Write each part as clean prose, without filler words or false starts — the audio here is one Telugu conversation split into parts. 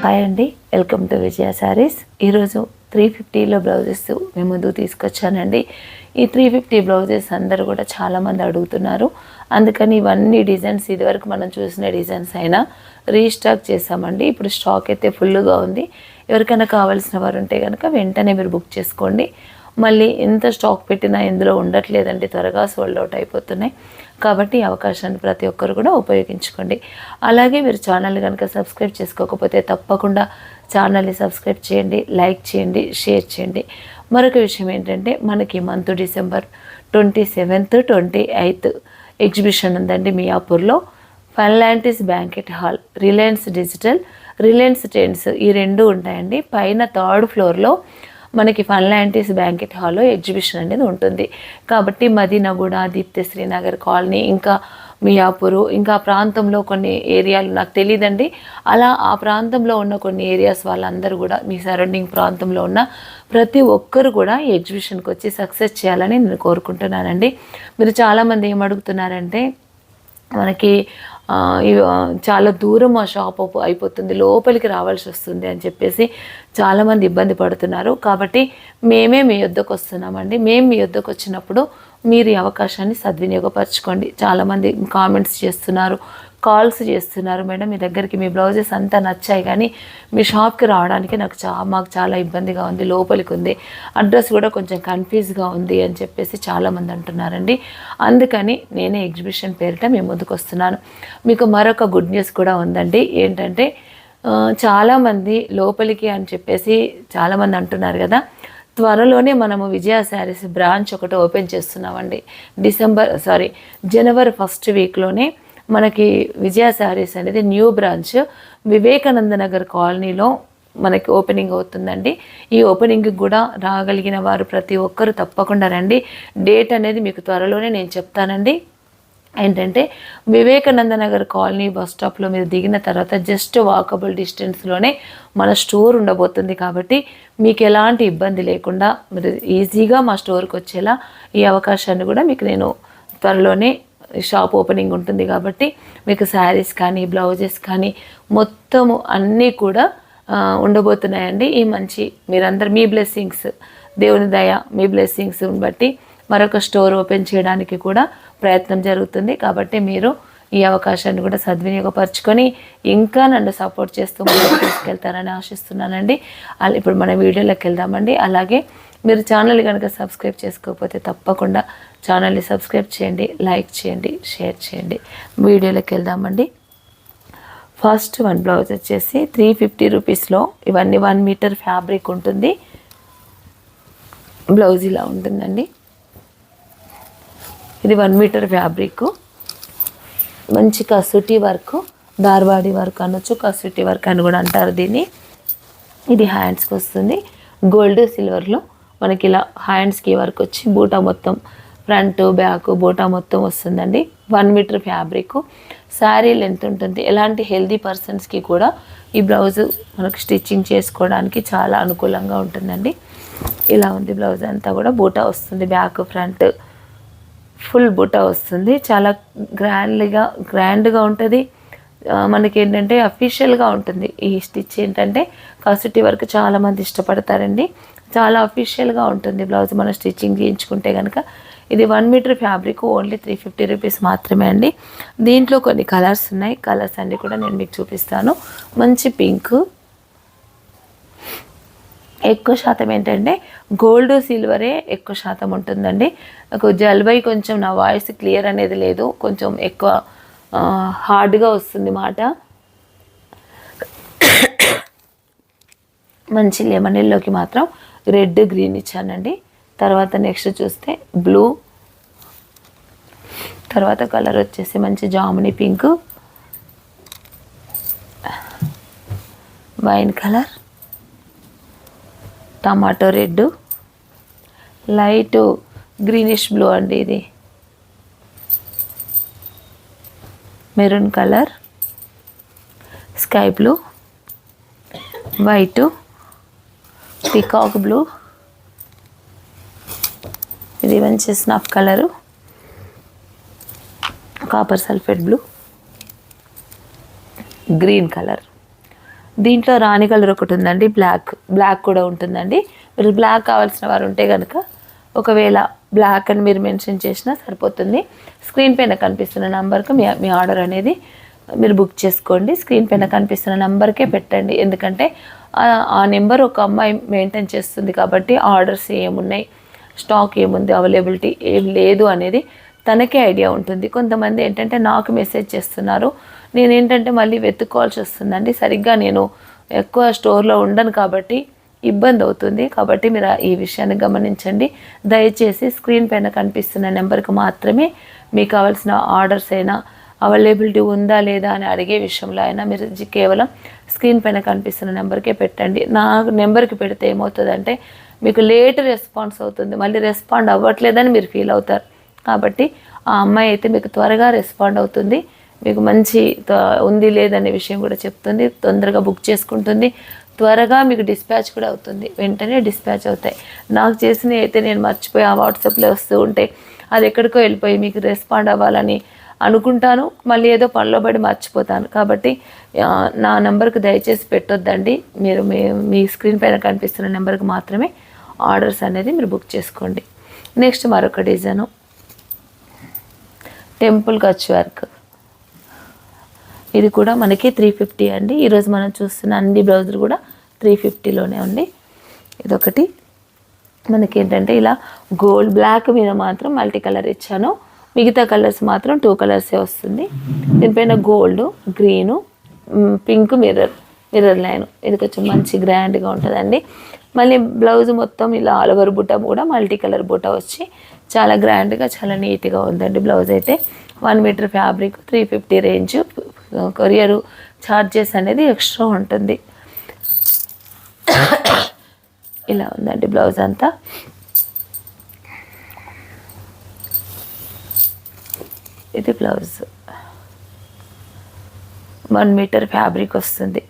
హాయ్ అండి, వెల్కమ్ టు విజయ శారీస్. ఈరోజు 350లో బ్లౌజెస్ మేము ముందుకు తీసుకొచ్చానండి. ఈ 350 బ్లౌజెస్ అందరూ కూడా చాలామంది అడుగుతున్నారు. అందుకని ఇవన్నీ డిజైన్స్ ఇదివరకు మనం చూసిన డిజైన్స్ అయినా రీస్టాక్ చేసామండి. ఇప్పుడు స్టాక్ అయితే ఫుల్గా ఉంది. ఎవరికైనా కావాల్సిన వారు ఉంటే కనుక వెంటనే మీరు బుక్ చేసుకోండి. మళ్ళీ ఎంత స్టాక్ పెట్టినా ఇందులో ఉండట్లేదండి, త్వరగా సోల్డ్ అవుట్ అయిపోతున్నాయి. కాబట్టి ఈ అవకాశాన్ని ప్రతి ఒక్కరు కూడా ఉపయోగించుకోండి. అలాగే మీరు ఛానల్ కనుక సబ్స్క్రైబ్ చేసుకోకపోతే తప్పకుండా ఛానల్ని సబ్స్క్రైబ్ చేయండి, లైక్ చేయండి, షేర్ చేయండి. మరొక విషయం ఏంటంటే మనకి month December 27th 28th exhibition ఉందండి మియాపూర్లో. ఫన్లాంటిస్ banquet hall, Reliance Digital, Reliance Trends ఈ రెండు ఉంటాయండి. పైన 3rd ఫ్లోర్లో మనకి ఫన్లాంటిస్ బ్యాంకెట్ హాల్లో ఎగ్జిబిషన్ అనేది ఉంటుంది. కాబట్టి మదీనాగూడ, దీప్తి శ్రీనగర్ కాలనీ, ఇంకా మియాపూరు, ఇంకా ప్రాంతంలో కొన్ని ఏరియాలు నాకు తెలియదండి, అలా ఆ ప్రాంతంలో ఉన్న కొన్ని ఏరియాస్ వాళ్ళందరూ కూడా, మీ సరౌండింగ్ ప్రాంతంలో ఉన్న ప్రతి ఒక్కరు కూడా ఈ ఎగ్జిబిషన్కి వచ్చి సక్సెస్ చేయాలని నేను కోరుకుంటున్నానండి. మీరు చాలామంది ఏమడుగుతున్నారంటే మనకి చాలా దూరం ఆ షాప్ అయిపోతుంది, లోపలికి రావాల్సి వస్తుంది అని చెప్పేసి చాలామంది ఇబ్బంది పడుతున్నారు. కాబట్టి మేమే మీ వద్దకు వస్తున్నామండి. మేము మీ వద్దకు వచ్చినప్పుడు మీరు ఈ అవకాశాన్ని సద్వినియోగపరచుకోండి. చాలామంది కామెంట్స్ చేస్తున్నారు, కాల్స్ చేస్తున్నారు, మేడం మీ దగ్గరికి మీ బ్లౌజెస్ అంతా నచ్చాయి కానీ మీ షాప్కి రావడానికి మాకు చాలా ఇబ్బందిగా ఉంది, లోపలికి ఉంది, అడ్రస్ కూడా కొంచెం కన్ఫ్యూజ్గా ఉంది అని చెప్పేసి చాలామంది అంటున్నారండి. అందుకని నేనే ఎగ్జిబిషన్ పేరిట మీ ముందుకు వస్తున్నాను. మీకు మరొక గుడ్ న్యూస్ కూడా ఉందండి. ఏంటంటే చాలామంది లోపలికి అని చెప్పేసి చాలామంది అంటున్నారు కదా, త్వరలోనే మనము విజయ శారీస్ బ్రాంచ్ ఒకటి ఓపెన్ చేస్తున్నామండి. జనవరి 1st వీక్లోనే మనకి విజయ శారీస్ అనేది న్యూ బ్రాంచ్ వివేకానంద నగర్ కాలనీలో మనకి ఓపెనింగ్ అవుతుందండి. ఈ ఓపెనింగ్కి కూడా రాగలిగిన వారు ప్రతి ఒక్కరు తప్పకుండా రండి. డేట్ అనేది మీకు త్వరలోనే నేను చెప్తానండి. ఏంటంటే వివేకానంద నగర్ కాలనీ బస్ స్టాప్లో మీరు దిగిన తర్వాత జస్ట్ వాకబుల్ డిస్టెన్స్లోనే మన స్టోర్ ఉండబోతుంది. కాబట్టి మీకు ఎలాంటి ఇబ్బంది లేకుండా మీరు ఈజీగా మా స్టోర్కి వచ్చేలా ఈ అవకాశాన్ని కూడా మీకు నేను త్వరలోనే, షాప్ ఓపెనింగ్ ఉంటుంది కాబట్టి మీకు శారీస్ కానీ బ్లౌజెస్ కానీ మొత్తము అన్నీ కూడా ఉండబోతున్నాయండి. ఈ మంచి మీరందరూ మీ బ్లెస్సింగ్స్, దేవుని దయ, మీ బ్లెస్సింగ్స్ని బట్టి మరొక స్టోర్ ఓపెన్ చేయడానికి కూడా ప్రయత్నం జరుగుతుంది. కాబట్టి మీరు ఈ అవకాశాన్ని కూడా సద్వినియోగపరచుకొని ఇంకా నన్ను సపోర్ట్ చేస్తూ ముందుకు తీసుకెళ్తారని ఆశిస్తున్నానండి. ఇప్పుడు మన వీడియోలోకి వెళ్దామండి. అలాగే మీరు ఛానల్ కనుక సబ్స్క్రైబ్ చేసుకోకపోతే తప్పకుండా ఛానల్ని సబ్స్క్రైబ్ చేయండి, లైక్ చేయండి, షేర్ చేయండి. వీడియోలోకి వెళ్దామండి. ఫస్ట్ వన్ బ్లౌజ్ వచ్చేసి 350 రూపీస్లో, ఇవన్నీ 1 మీటర్ ఫ్యాబ్రిక్ ఉంటుంది. బ్లౌజ్ ఇలా ఉంటుందండి. ఇది 1 మీటర్ ఫ్యాబ్రిక్, మంచి కసూటి వర్క్, దార్వాడి వర్క్ అనొచ్చు, కసూటి వర్క్ అని కూడా అంటారు దీన్ని. ఇది హ్యాండ్స్కి వస్తుంది. గోల్డ్ సిల్వర్లో మనకి ఇలా హ్యాండ్స్కి వర్క్ వచ్చి బూటా మొత్తం ఫ్రంట్ బ్యాక్ బూటా మొత్తం వస్తుందండి. 1 మీటర్ ఫ్యాబ్రిక్. శారీ లెంత్ ఉంటుంది. ఎలాంటి హెల్దీ పర్సన్స్కి కూడా ఈ బ్లౌజ్ మనకు స్టిచ్చింగ్ చేసుకోవడానికి చాలా అనుకూలంగా ఉంటుందండి. ఇలా ఉంది బ్లౌజ్ అంతా కూడా. బూటా వస్తుంది, బ్యాక్ ఫ్రంట్ ఫుల్ బూటా వస్తుంది. చాలా గ్రాండ్గా ఉంటుంది. మనకి ఏంటంటే అఫీషియల్గా ఉంటుంది ఈ స్టిచ్. ఏంటంటే కసూటి వర్క్ చాలామంది ఇష్టపడతారండి. చాలా అఫీషియల్గా ఉంటుంది బ్లౌజ్ మనం స్టిచ్చింగ్ చేయించుకుంటే కనుక. ఇది 1 మీటర్ ఫ్యాబ్రిక్, ఓన్లీ 350 రూపీస్ మాత్రమే అండి. దీంట్లో కొన్ని కలర్స్ ఉన్నాయి. కలర్స్ అన్నీ కూడా నేను మీకు చూపిస్తాను. మంచి పింక్, ఎక్కువ శాతం ఏంటంటే గోల్డ్ సిల్వరే ఎక్కువ శాతం ఉంటుందండి. నాకు జల్బై కొంచెం నా వాయిస్ క్లియర్ అనేది లేదు, కొంచెం ఎక్కువ హార్డ్గా వస్తుంది మాట. మంచి లెమన్ ఎల్లోకి మాత్రం రెడ్ గ్రీన్ ఇచ్చానండి. తర్వాత నెక్స్ట్ చూస్తే బ్లూ, తర్వాత కలర్ వచ్చేసి మంచి జాముని pink, wine colour, tomato red, light greenish blue అండి ఇది, maroon colour, sky blue, white, peacock blue, ఇది మంచి snuff colour, copper sulphate blue, green colour. దీంట్లో రాణి కలర్ ఒకటి ఉందండి, బ్లాక్ కూడా ఉంటుందండి. మీరు బ్లాక్ కావాల్సిన వారు ఉంటే కనుక ఒకవేళ బ్లాక్ అని మీరు మెన్షన్ చేసినా సరిపోతుంది. స్క్రీన్ పైన కనిపిస్తున్న నెంబర్కి మీ ఆర్డర్ అనేది మీరు బుక్ చేసుకోండి. స్క్రీన్ పైన కనిపిస్తున్న నెంబర్కే పెట్టండి. ఎందుకంటే ఆ నెంబర్ ఒక అమ్మాయి మెయింటైన్ చేస్తుంది కాబట్టి ఆర్డర్స్ ఏమున్నాయి, స్టాక్ ఏముంది, అవైలబిలిటీ ఏం లేదు అనేది తనకే ఐడియా ఉంటుంది. కొంతమంది ఏంటంటే నాకు మెసేజ్ చేస్తున్నారు, నేనేంటంటే మళ్ళీ వెతుక్కోవాల్సి వస్తుందండి. సరిగ్గా నేను ఎక్కువ స్టోర్లో ఉండను కాబట్టి ఇబ్బంది అవుతుంది. కాబట్టి మీరు ఈ విషయాన్ని గమనించండి. దయచేసి స్క్రీన్ పైన కనిపిస్తున్న నెంబర్కి మాత్రమే మీకు కావాల్సిన ఆర్డర్స్ అయినా అవైలబిలిటీ ఉందా లేదా అని అడిగే విషయంలో అయినా మీరు కేవలం స్క్రీన్ పైన కనిపిస్తున్న నెంబర్కే పెట్టండి. నా నెంబర్కి పెడితే ఏమవుతుందంటే మీకు లేట్ రెస్పాన్స్ అవుతుంది, మళ్ళీ రెస్పాండ్ అవ్వట్లేదని మీరు ఫీల్ అవుతారు. కాబట్టి ఆ అమ్మాయి అయితే మీకు త్వరగా రెస్పాండ్ అవుతుంది, మీకు మంచి ఉంది లేదనే విషయం కూడా చెప్తుంది, తొందరగా బుక్ చేసుకుంటుంది, త్వరగా మీకు డిస్పాచ్ కూడా అవుతుంది, వెంటనే డిస్పాచ్ అవుతాయి. నాకు చేసినవి అయితే నేను మర్చిపోయి ఆ వాట్సాప్లో వస్తూ ఉంటే అది ఎక్కడికో వెళ్ళిపోయి మీకు రెస్పాండ్ అవ్వాలని అనుకుంటాను, మళ్ళీ ఏదో పనిలో పడి మర్చిపోతాను. కాబట్టి నా నెంబర్కి దయచేసి పెట్టొద్దండి. మీరు మీ స్క్రీన్ పైన కనిపిస్తున్న నెంబర్కి మాత్రమే ఆర్డర్స్ అనేది మీరు బుక్ చేసుకోండి. నెక్స్ట్ మరొక డిజైను టెంపుల్ కచ్ వర్క్. ఇది కూడా మనకి 350 అండి. ఈరోజు మనం చూస్తున్న అన్ని బ్లౌజులు కూడా 350లోనే ఉంది. ఇదొకటి మనకి ఏంటంటే ఇలా గోల్డ్ బ్లాక్ మీద మాత్రం మల్టీ కలర్ ఇచ్చాను, మిగతా కలర్స్ మాత్రం 2 కలర్సే వస్తుంది. దీనిపైన gold, green, pink mirror line. ఇది కొంచెం మంచి గ్రాండ్గా ఉంటుందండి. మళ్ళీ బ్లౌజ్ మొత్తం ఇలా ఆల్ ఓవర్ బుట్ట కూడా మల్టీ కలర్ బుట్ట వచ్చి చాలా గ్రాండ్గా చాలా నీట్గా ఉందండి. బ్లౌజ్ అయితే 1 metre fabric 350 range. Courier charges అనేది ఎక్స్ట్రా ఉంటుంది. ఇలా ఉందండి బ్లౌజ్ అంతా. ఇది బ్లౌజ్ 1 మీటర్ ఫ్యాబ్రిక్ వస్తుంది.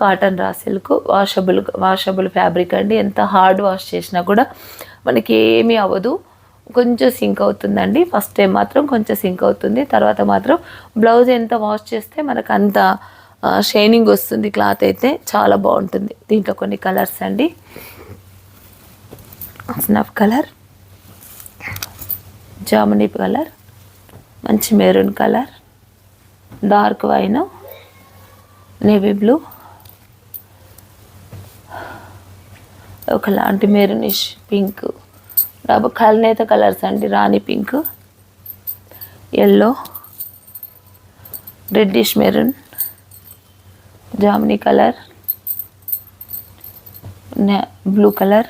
Cotton raw silk, washable fabric అండి. ఎంత హార్డ్ వాష్ చేసినా కూడా మనకి ఏమీ అవ్వదు, కొంచెం సింక్ అవుతుందండి. ఫస్ట్ టైం మాత్రం కొంచెం సింక్ అవుతుంది, తర్వాత మాత్రం బ్లౌజ్ ఎంత వాష్ చేస్తే మనకు అంత షైనింగ్ వస్తుంది. క్లాత్ అయితే చాలా బాగుంటుంది. దీంట్లో కొన్ని కలర్స్ అండి, స్నఫ్ కలర్, జామునీ కలర్, మంచి maroon colour, dark wine, navy blue, ఒకలాంటి మెరూనిష్ పింక్, కల్నేత కలర్స్ అండి, రాణి పింక్, ఎల్లో, రెడ్డిష్ మెరూన్, జామునీ colour, blue colour,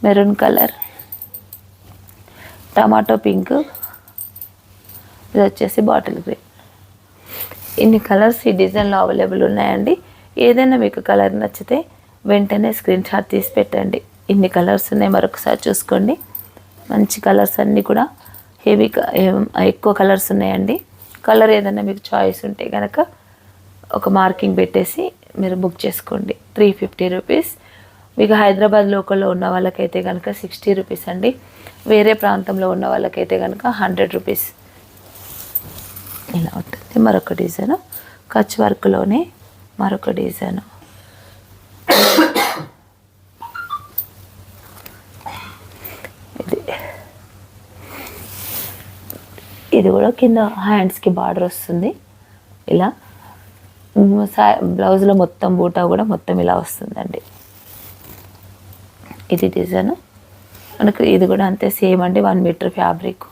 maroon colour, tomato pink, ఇది వచ్చేసి బాటిల్ గ్రీన్. ఇన్ని కలర్స్ ఈ డిజైన్లో అవైలబుల్ ఉన్నాయండి. ఏదైనా మీకు కలర్ నచ్చితే వెంటనే స్క్రీన్ షాట్ తీసి పెట్టండి. ఇన్ని కలర్స్ ఉన్నాయి, మరొకసారి చూసుకోండి. మంచి కలర్స్ అన్నీ కూడా ఎక్కువ కలర్స్ ఉన్నాయండి. కలర్ ఏదైనా మీకు చాయిస్ ఉంటే కనుక ఒక మార్కింగ్ పెట్టేసి మీరు బుక్ చేసుకోండి. 350 రూపీస్. మీకు హైదరాబాద్ లోకల్లో ఉన్న వాళ్ళకైతే కనుక 60 రూపీస్ అండి. వేరే ప్రాంతంలో ఉన్న వాళ్ళకైతే కనుక 100 రూపీస్. ఇలా ఉంటుంది. మరొక డిజైను కచ్ వర్క్లోనే మరొక డిజైను. ఇది కూడా కింద హ్యాండ్స్కి బార్డర్ వస్తుంది. ఇలా బ్లౌజ్లో మొత్తం బూటా కూడా మొత్తం ఇలా వస్తుందండి. ఇది డిజైన్ మనకు. ఇది కూడా అంతే సేమ్ అండి, 1 మీటర్ ఫ్యాబ్రిక్.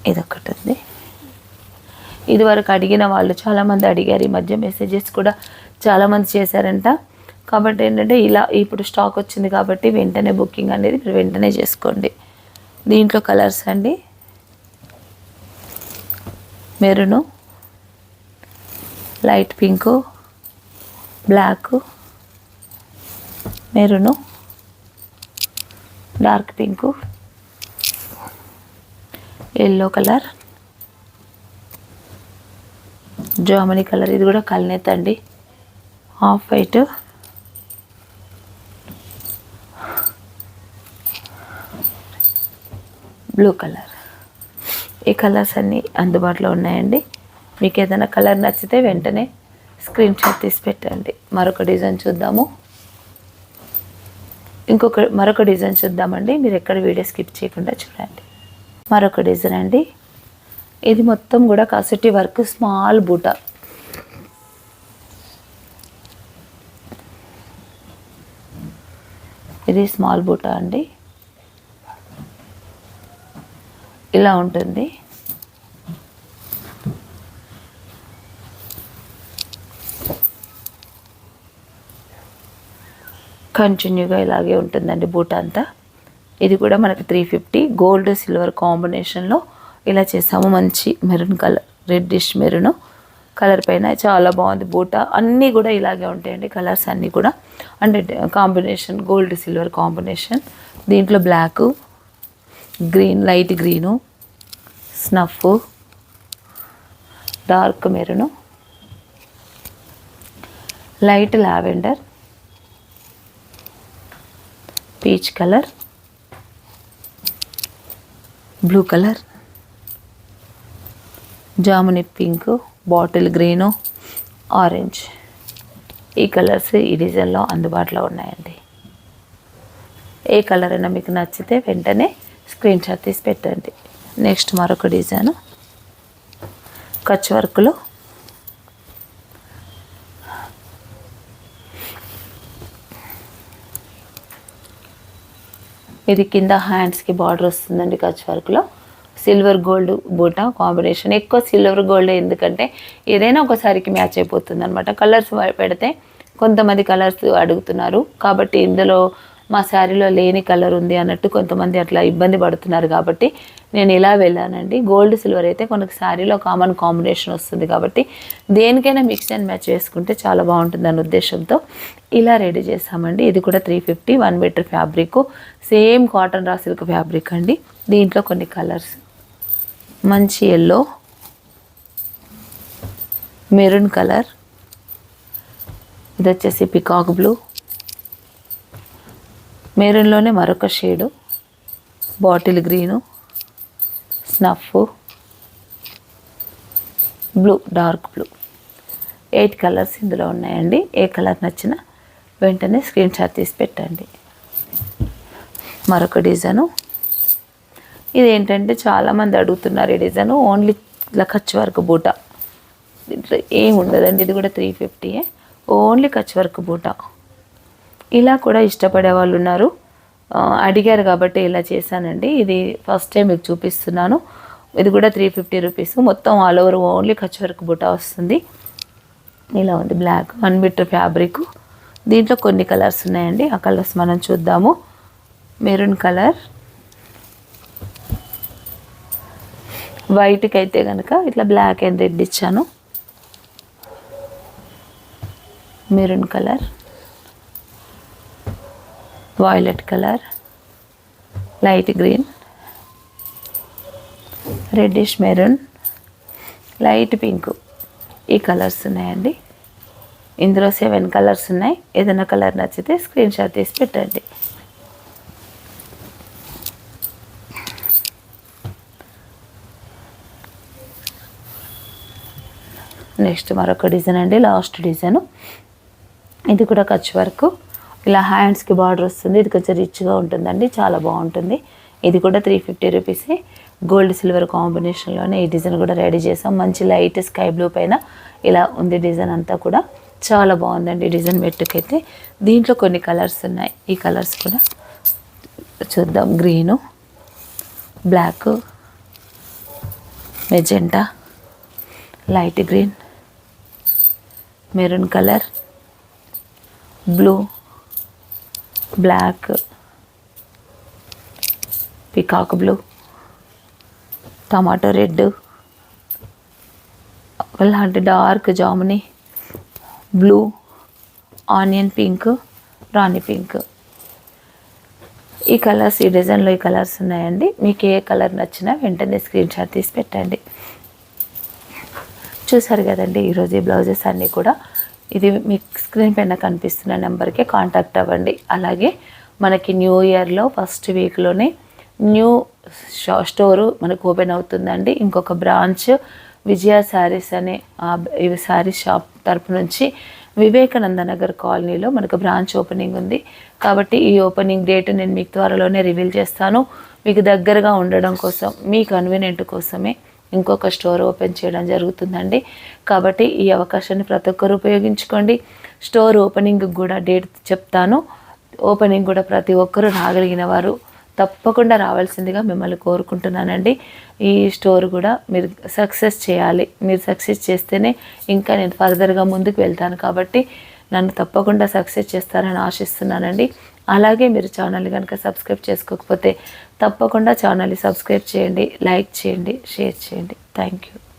ఇదొకటి ఉంది. ఇదివరకు అడిగిన వాళ్ళు చాలామంది అడిగారు, ఈ మధ్య మెసేజెస్ కూడా చాలామంది చేశారంట. కాబట్టి ఏంటంటే ఇలా ఇప్పుడు స్టాక్ వచ్చింది కాబట్టి వెంటనే బుకింగ్ అనేది మీరు వెంటనే చేసుకోండి. దీంట్లో కలర్స్ అండి, maroon, light pink, black, maroon, dark pink, yellow colour, జామునీ కలర్. ఇది కూడా కల్నేత అండి, ఆఫ్ వైట్, బ్లూ కలర్. ఈ కలర్స్ అన్నీ అందుబాటులో ఉన్నాయండి. మీకు ఏదైనా కలర్ నచ్చితే వెంటనే స్క్రీన్ షాట్ తీసి పెట్టండి. మరొక డిజైన్ చూద్దాము. మరొక డిజైన్ చూద్దామండి. మీరు ఎక్కడ వీడియో స్కిప్ చేయకుండా చూడండి. మరొక డిజైన్ అండి. ఇది మొత్తం కూడా కసూటి వర్క్ స్మాల్ బూటా. ఇది స్మాల్ బూటా అండి. ఇలా ఉంటుంది. కంటిన్యూగా ఇలాగే ఉంటుందండి బూటా అంతా. ఇది కూడా మనకి 350 గోల్డ్ సిల్వర్ కాంబినేషన్లో ఇలా చేసాము. మంచి maroon colour, reddish maroon colour పైన చాలా బాగుంది బూటా. అన్నీ కూడా ఇలాగే ఉంటాయండి కలర్స్ అన్నీ కూడా. అంటే కాంబినేషన్ గోల్డ్ సిల్వర్ కాంబినేషన్. దీంట్లో black, green, light green, snuff, dark maroon, light lavender, peach colour, blue colour, జాముని పింక్, బాటిల్ గ్రీను, ఆరెంజ్. ఈ కలర్స్ ఈ డిజైన్లో అందుబాటులో ఉన్నాయండి. ఏ కలర్ అయినా మీకు నచ్చితే వెంటనే స్క్రీన్ షాట్ తీసి పెట్టండి. నెక్స్ట్ మరొక డిజైను కచ్ వర్క్లో. ఇది కింద హ్యాండ్స్కి బార్డర్ వస్తుందండి కచ్ వర్క్లో. సిల్వర్ గోల్డ్ బూటా కాంబినేషన్. ఎక్కువ సిల్వర్ గోల్డ్ ఎందుకంటే ఏదైనా ఒకసారికి మ్యాచ్ అయిపోతుంది అనమాట. కలర్స్ పెడితే కొంతమంది కలర్స్ అడుగుతున్నారు కాబట్టి ఇందులో మా శారీలో లేని కలర్ ఉంది అన్నట్టు కొంతమంది అట్లా ఇబ్బంది పడుతున్నారు కాబట్టి నేను ఇలా వెళ్ళానండి. గోల్డ్ సిల్వర్ అయితే కొనకు శారీలో కామన్ కాంబినేషన్ వస్తుంది కాబట్టి దేనికైనా మిక్స్ అండ్ మ్యాచ్ చేసుకుంటే చాలా బాగుంటుంది అనే ఉద్దేశంతో ఇలా రెడీ చేసామండి. ఇది కూడా 350 1 metre fabric, same cotton raw silk fabric అండి. దీంట్లో కొన్ని కలర్స్ మంచి ఎల్లో, మెరూన్ కలర్, ఇది వచ్చేసి పికాక్ బ్లూ, మెరూన్లోనే మరొక shade, bottle green, snuff, blue, dark blue. 8 colours ఇందులో ఉన్నాయండి. ఏ కలర్ నచ్చినా వెంటనే స్క్రీన్ షాట్ తీసి పెట్టండి. మరొక డిజైను. ఇది ఏంటంటే చాలామంది అడుగుతున్నారు ఈ డిజైను. ఓన్లీ ఇలా కచ్ వర్క్ బూటా. దీంట్లో ఏం ఉండదండి. ఇది కూడా 350. ఓన్లీ కచ్ వర్క్ బూటా. ఇలా కూడా ఇష్టపడే వాళ్ళు ఉన్నారు. అడిగారు కాబట్టి ఇలా చేశానండి. ఇది ఫస్ట్ టైం మీకు చూపిస్తున్నాను. ఇది కూడా 350 రూపీస్. మొత్తం all over only Kutch work బూటా వస్తుంది. ఇలా ఉంది బ్లాక్ 1 మీటర్ ఫ్యాబ్రిక్. దీంట్లో కొన్ని కలర్స్ ఉన్నాయండి. ఆ కలర్స్ మనం చూద్దాము. మెరూన్ కలర్, వైట్కి అయితే కనుక ఇట్లా బ్లాక్ అండ్ రెడ్ ఇచ్చాను. Maroon colour, violet colour, light green, reddish maroon, light pink. ఈ కలర్స్ ఉన్నాయండి. ఇందులో 7 కలర్స్ ఉన్నాయి. ఏదైనా కలర్ నచ్చితే స్క్రీన్ షాట్ తీసి పెట్టండి. నెక్స్ట్ మరొక డిజైన్ అండి, లాస్ట్ డిజైన్. ఇది కూడా కచ్ వర్క్. ఇలా హ్యాండ్స్కి బార్డర్ వస్తుంది. ఇది కొంచెం రిచ్గా ఉంటుందండి, చాలా బాగుంటుంది. ఇది కూడా 350 రూపీసే. గోల్డ్ సిల్వర్ కాంబినేషన్లోనే ఈ డిజైన్ కూడా రెడీ చేసాం. మంచి లైట్ స్కై బ్లూ పైన ఇలా ఉంది డిజైన్ అంతా కూడా. చాలా బాగుందండి డిజైన్ మెట్టుకైతే. దీంట్లో కొన్ని కలర్స్ ఉన్నాయి. ఈ కలర్స్ కూడా చూద్దాం. Green, black, magenta, light green, maroon colour, blue, black, peacock blue, tomato red, అలాంటి డార్క్ జాముని, బ్లూ, ఆనియన్ పింక్, రాణి పింక్. ఈ కలర్స్, ఈ డిజైన్లో ఈ కలర్స్ ఉన్నాయండి. మీకు ఏ కలర్ నచ్చినా వెంటనే స్క్రీన్ షాట్ తీసి పెట్టండి. చూసారు కదండి ఈరోజు ఈ బ్లౌజెస్ అన్నీ కూడా. ఇది మీకు స్క్రీన్ పైన కనిపిస్తున్న నెంబర్కే కాంటాక్ట్ అవ్వండి. అలాగే మనకి న్యూ ఇయర్లో ఫస్ట్ వీక్లోనే న్యూ స్టోరు మనకు ఓపెన్ అవుతుందండి. ఇంకొక బ్రాంచ్ విజయ శారీస్ అనే ఇవి శారీ షాప్ తరపు నుంచి వివేకానంద నగర్ కాలనీలో మనకు బ్రాంచ్ ఓపెనింగ్ ఉంది. కాబట్టి ఈ ఓపెనింగ్ డేట్ నేను మీకు త్వరలోనే రివీల్ చేస్తాను. మీకు దగ్గరగా ఉండడం కోసం, మీ కన్వీనియంట్ కోసమే ఇంకొక స్టోర్ ఓపెన్ చేయడం జరుగుతుందండి. కాబట్టి ఈ అవకాశాన్ని ప్రతి ఒక్కరు ఉపయోగించుకోండి. స్టోర్ ఓపెనింగ్ కూడా డేట్ చెప్తాను. ఓపెనింగ్ కూడా ప్రతి ఒక్కరూ రాగలిగిన వారు తప్పకుండా రావాల్సిందిగా మిమ్మల్ని కోరుకుంటున్నానండి. ఈ స్టోర్ కూడా మీరు సక్సెస్ చేయాలి. మీరు సక్సెస్ చేస్తేనే ఇంకా నేను ఫర్దర్గా ముందుకు వెళ్తాను. కాబట్టి నన్ను తప్పకుండా సక్సెస్ చేస్తారని ఆశిస్తున్నానండి. అలాగే మీరు ఛానల్ని కనుక సబ్స్క్రైబ్ చేసుకోకపోతే తప్పకుండా ఛానల్ని సబ్స్క్రైబ్ చేయండి, లైక్ చేయండి, షేర్ చేయండి. Thank you.